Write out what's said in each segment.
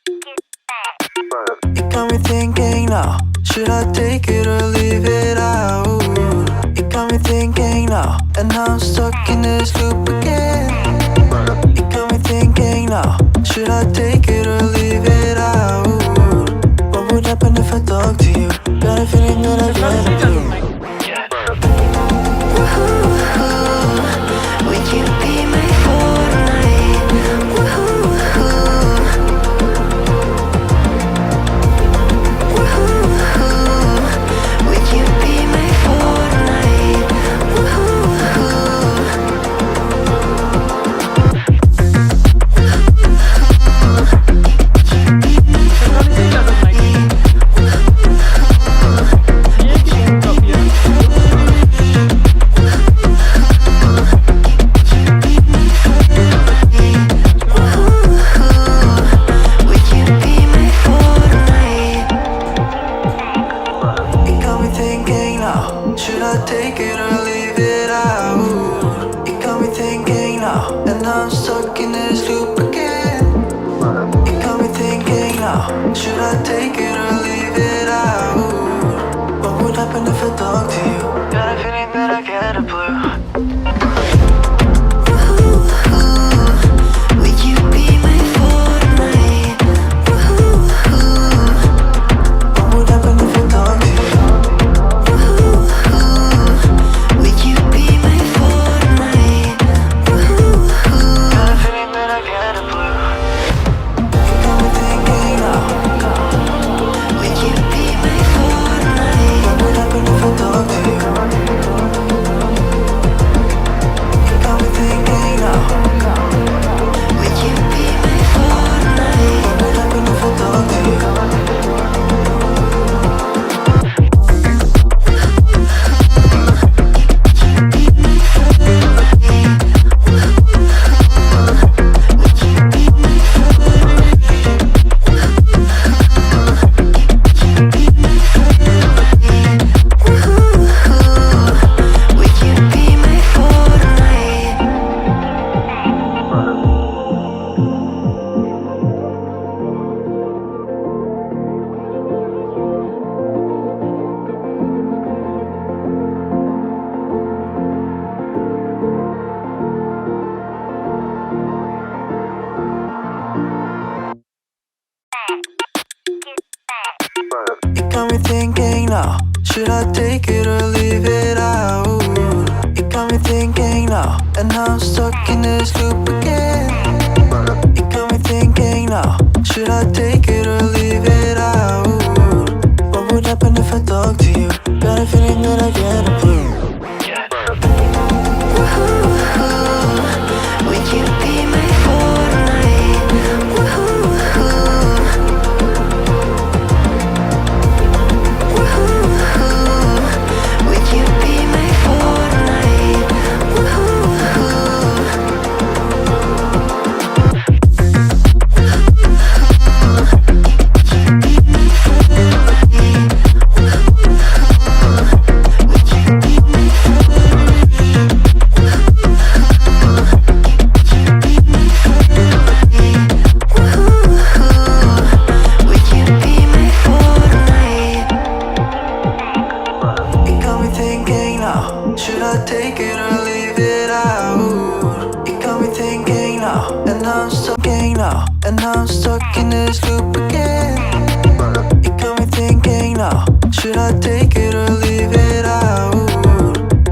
You got me thinking now, should I take it or leave it out? You got me thinking now, and now I'm stuck in this loop again. You got me thinking now, should I take it or leave it out? What would happen if I talk to you? Got a feeling that I can't do. Would you be my Fortnite? Would you be my Fortnite? Should I take it or leave it out? You got me thinking now, and now I'm stuck in this loop again. You got me thinking now, should I take it or leave it out? What would happen if I talk to you? Got a feeling that I get a blue. You got me thinking now, should I take it or leave it out? You got me thinking now, and now I'm stuck in this loop again. You got me thinking now, should I take it or leave it out? What would happen if I talk to you? Got a feeling that I get a blue. Would you be my Fortnite? Would you be my Fortnite? Should I take it or leave it out? You got me thinking now, and now I'm stuck now, and now I'm stuck in this loop again. You got me thinking now, should I take it or leave it out?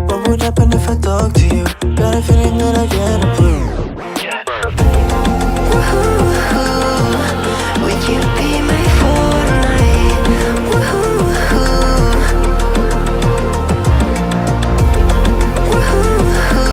What would happen if I talk to you? Got a feeling that I get a